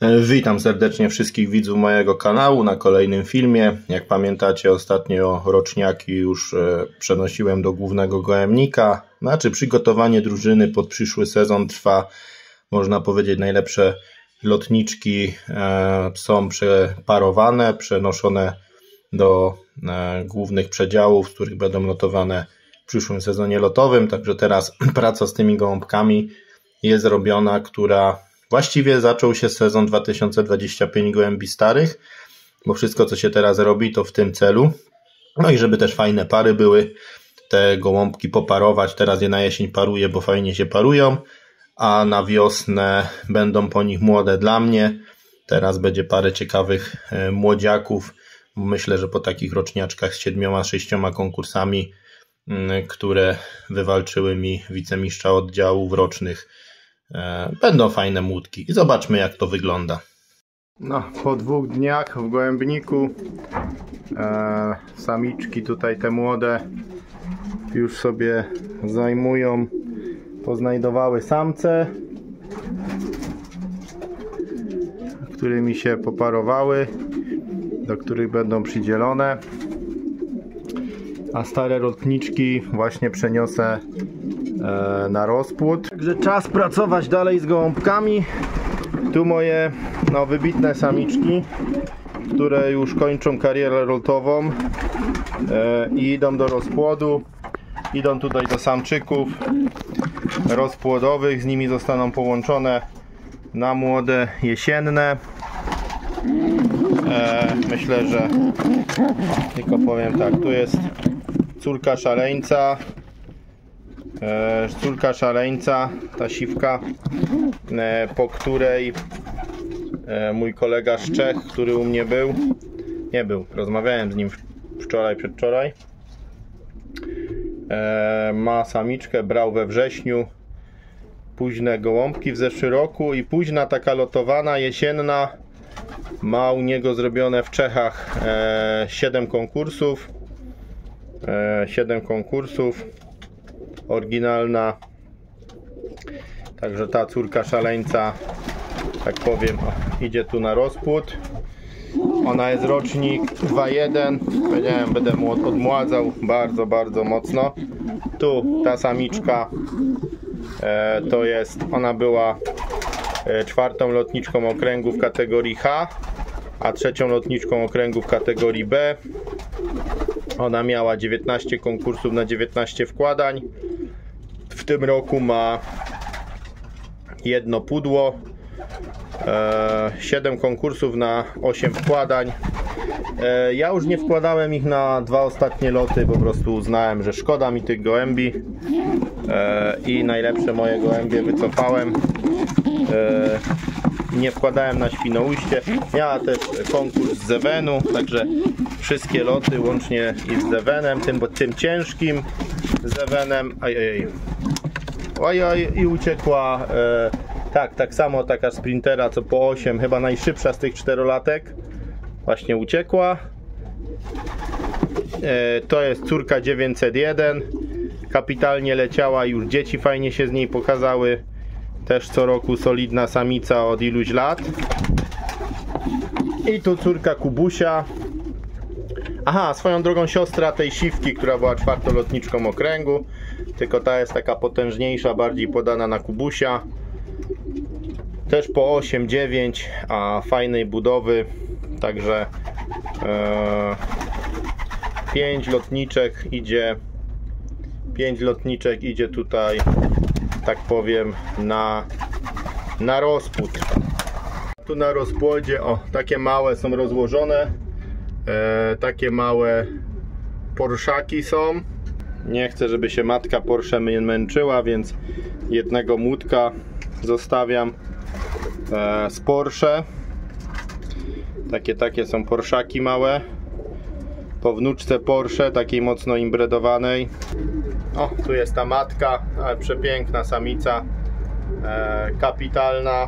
Witam serdecznie wszystkich widzów mojego kanału na kolejnym filmie. Jak pamiętacie, ostatnio roczniaki już przenosiłem do głównego gołębnika. Znaczy przygotowanie drużyny pod przyszły sezon trwa, można powiedzieć, najlepsze lotniczki są przeparowane, przenoszone do głównych przedziałów, z których będą lotowane w przyszłym sezonie lotowym. Także teraz praca z tymi gołąbkami jest robiona, która właściwie zaczął się sezon 2025 gołębi starych, bo wszystko co się teraz robi to w tym celu. No i żeby też fajne pary były, te gołąbki poparować. Teraz je na jesień paruję, bo fajnie się parują, a na wiosnę będą po nich młode dla mnie. Teraz będzie parę ciekawych młodziaków. Myślę, że po takich roczniaczkach z 7-6 konkursami, które wywalczyły mi wicemistrza oddziałów rocznych, będą fajne młódki i zobaczmy, jak to wygląda. No, po 2 dniach w gołębniku samiczki tutaj te młode już sobie zajmują, poznajdowały samce, którymi się poparowały, do których będą przydzielone, a stare lotniczki właśnie przeniosę na rozpłód. Także czas pracować dalej z gołąbkami. Tu moje wybitne samiczki, które już kończą karierę lotową i idą do rozpłodu. Idą tutaj do samczyków rozpłodowych, z nimi zostaną połączone na młode jesienne. Myślę, że tylko powiem tak, tu jest córka szaleńca, ta siwka, po której mój kolega z Czech, który u mnie rozmawiałem z nim wczoraj, przedwczoraj, ma samiczkę, brał we wrześniu późne gołąbki w zeszłym roku i późna taka lotowana, jesienna, ma u niego zrobione w Czechach 7 konkursów, oryginalna. Także ta córka szaleńca, tak powiem, idzie tu na rozpłód. Ona jest rocznik 2.1. Powiedziałem, będę mu odmładzał bardzo, bardzo mocno. Tu ta samiczka to jest, ona była 4. lotniczką okręgu w kategorii H, a 3. lotniczką okręgu w kategorii B. Ona miała 19 konkursów na 19 wkładań. W tym roku ma 1 pudło, 7 konkursów na 8 wkładań. Ja już nie wkładałem ich na 2 ostatnie loty, po prostu uznałem, że szkoda mi tych gołębi i najlepsze moje gołębie wycofałem. Nie wkładałem na Świnoujście. Miała też konkurs z Zewenu, także wszystkie loty łącznie i z Zewenem, tym ciężkim Zewenem. Ojoj, i uciekła. Tak samo taka sprintera co po 8, chyba najszybsza z tych 4-latek, właśnie uciekła. To jest córka 901, kapitalnie leciała, już dzieci fajnie się z niej pokazały. Też co roku solidna samica od iluś lat. I tu córka Kubusia. Aha, swoją drogą siostra tej siwki, która była 4. lotniczką okręgu, tylko ta jest taka potężniejsza, bardziej podana na Kubusia. Też po 8-9, a fajnej budowy. Także 5 lotniczek idzie tutaj, tak powiem, na rozpłód. Tu na rozpłodzie, takie małe są rozłożone, takie małe porszaki są. Nie chcę, żeby się matka Porsche męczyła, więc jednego młódka zostawiam z Porsche. Takie są porszaki małe. Po wnuczce Porsche, takiej mocno imbredowanej. Tu jest ta matka, ale przepiękna samica, kapitalna.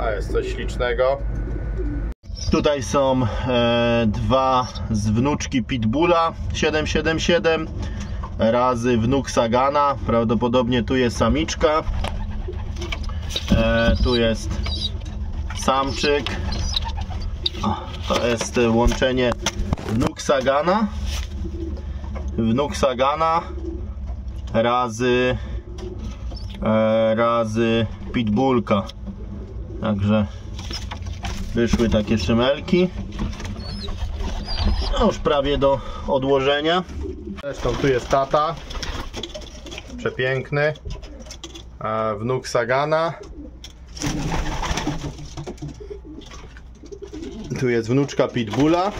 A jest coś ślicznego. Tutaj są 2 z wnuczki Pitbulla 777 razy wnuk Sagana. Prawdopodobnie tu jest samiczka. Tu jest samczyk. To jest łączenie wnuk Sagana razy pitbullka. Także wyszły takie szymelki. No już prawie do odłożenia. Zresztą tu jest tata. Przepiękny. Wnuk Sagana. Tu jest wnuczka pitbulla.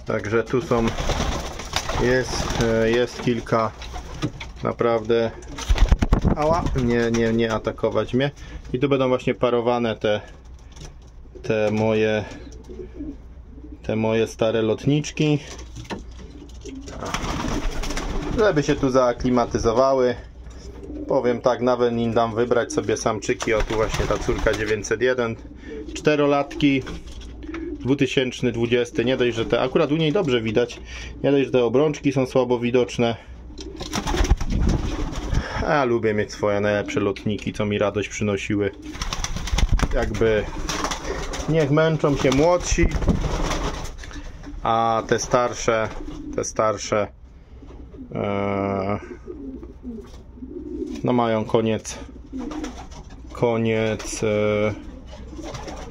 Także tu są, jest kilka naprawdę. Ała, nie atakować mnie. I tu będą właśnie parowane te moje stare lotniczki, żeby się tu zaaklimatyzowały. Powiem tak, nawet nim dam wybrać sobie samczyki. O, tu właśnie ta córka 901, 4-latki, 2020. Nie dość, że te, akurat u niej dobrze widać, nie dość, że te obrączki są słabo widoczne. A ja lubię mieć swoje najlepsze lotniki, co mi radość przynosiły. Jakby niech męczą się młodsi, a te starsze no mają koniec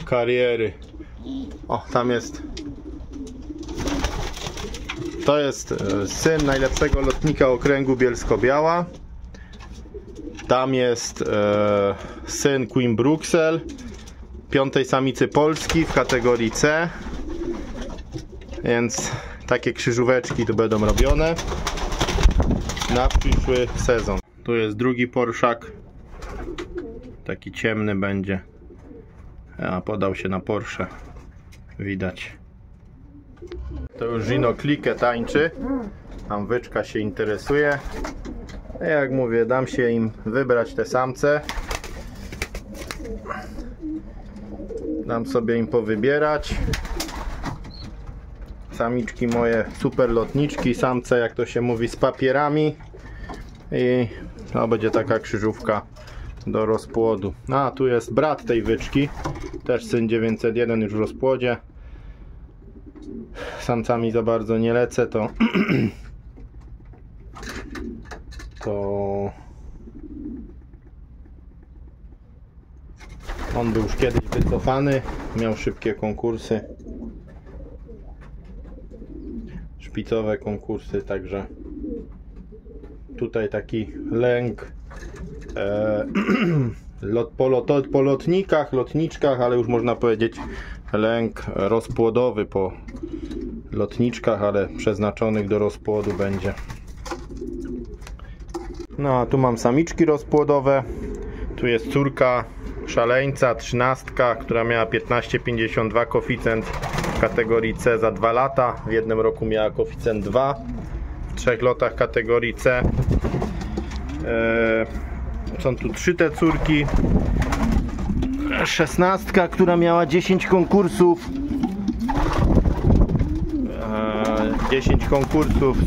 kariery. O, tam jest. To jest syn najlepszego lotnika okręgu Bielsko-Biała. Tam jest syn Queen Bruxelles, 5. samicy Polski w kategorii C. Więc takie krzyżóweczki tu będą robione na przyszły sezon. Tu jest drugi Porszak. Taki ciemny będzie. A podał się na Porsche. Widać. To już Gino Klikę tańczy. Tam wyczka się interesuje. Jak mówię, dam się im wybrać te samce. Dam sobie im powybierać. Samiczki moje super lotniczki, samce jak to się mówi z papierami. I to będzie taka krzyżówka do rozpłodu. A tu jest brat tej wyczki, też syn 901 już w rozpłodzie. Samcami za bardzo nie lecę, to on był już kiedyś wycofany, miał szybkie konkursy, szpicowe konkursy, także tutaj taki lęk po lotnikach, lotniczkach, ale już można powiedzieć lęk rozpłodowy po lotniczkach, ale przeznaczonych do rozpłodu będzie. No a tu mam samiczki rozpłodowe. Tu jest córka szaleńca, 13, która miała 15,52 koeficjent w kategorii C za 2 lata. W jednym roku miała koeficjent 2, w 3 latach kategorii C. Są tu 3 te córki. 16, która miała 10 konkursów. 10 konkursów,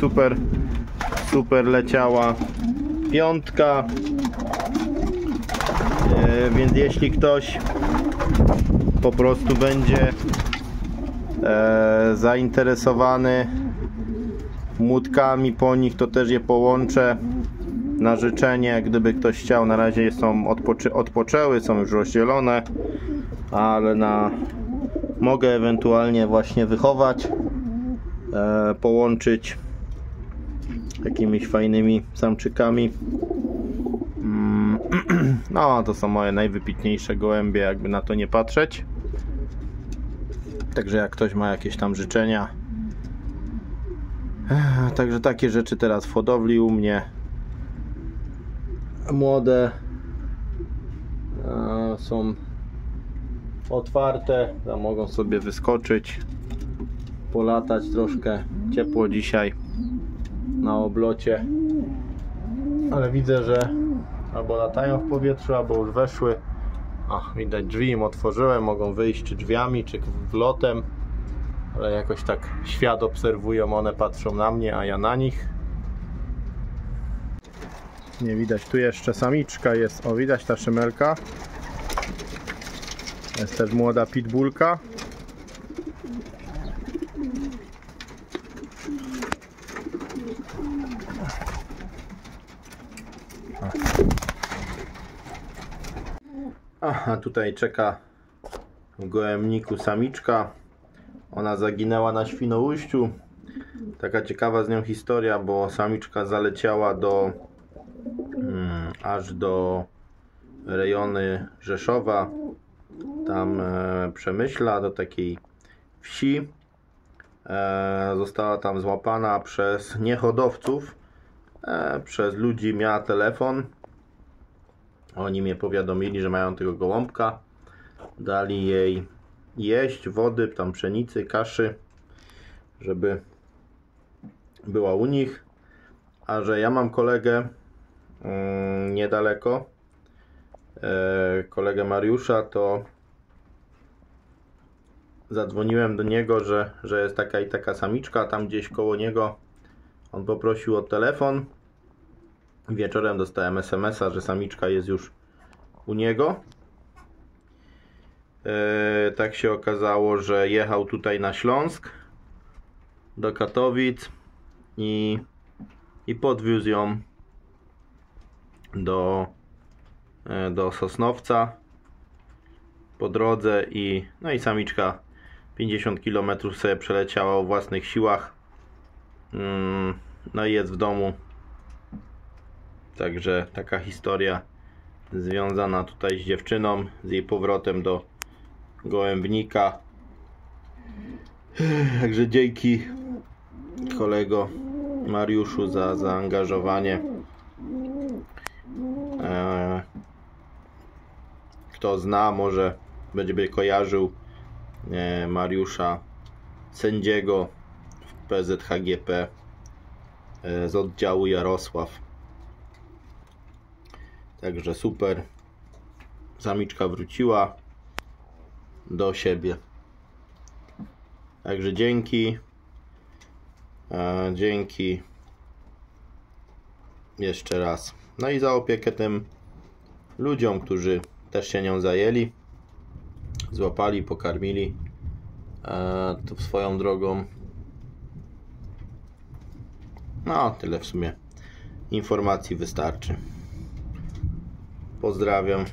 super leciała. 5. Więc jeśli ktoś po prostu będzie zainteresowany młódkami po nich, to też je połączę na życzenie, gdyby ktoś chciał. Na razie są odpoczęły, są już rozdzielone, ale mogę ewentualnie właśnie wychować, połączyć jakimiś fajnymi samczykami. No, to są moje najwybitniejsze gołębie, jakby na to nie patrzeć. Także jak ktoś ma jakieś tam życzenia. Także takie rzeczy teraz w hodowli u mnie. Młode są otwarte, tam mogą sobie wyskoczyć, polatać troszkę. Ciepło dzisiaj na oblocie, ale widzę, że albo latają w powietrzu, albo już weszły. Widać, drzwi im otworzyłem, mogą wyjść czy drzwiami, czy wlotem, ale jakoś tak świat obserwują, one patrzą na mnie, a ja na nich. Nie widać, tu jeszcze samiczka jest, o widać ta szymelka. Jest też młoda pitbullka. A tutaj czeka w gołębniku samiczka. Ona zaginęła na Świnoujściu. Taka ciekawa z nią historia, bo samiczka zaleciała aż do rejony Rzeszowa, tam Przemyśla, do takiej wsi. Została tam złapana przez niehodowców, przez ludzi. Miała telefon. Oni mnie powiadomili, że mają tego gołąbka. Dali jej jeść wody, tam pszenicy, kaszy, żeby była u nich. A że ja mam kolegę niedaleko, kolegę Mariusza, to zadzwoniłem do niego, że jest taka i taka samiczka tam gdzieś koło niego. On poprosił o telefon. Wieczorem dostałem SMS-a, że samiczka jest już u niego. Tak się okazało, że jechał tutaj na Śląsk do Katowic i podwiózł ją do Sosnowca po drodze i samiczka 50 km sobie przeleciała o własnych siłach. No i jest w domu. Także taka historia związana tutaj z dziewczyną, z jej powrotem do gołębnika. Także dzięki kolego Mariuszu za zaangażowanie. Kto zna, może będzie kojarzył Mariusza, sędziego w PZHGP z oddziału Jarosław. Także super. Samiczka wróciła do siebie. Także dzięki. Dzięki jeszcze raz. No i za opiekę tym ludziom, którzy też się nią zajęli. Złapali, pokarmili. To swoją drogą. No, tyle w sumie informacji wystarczy. Pozdrawiam.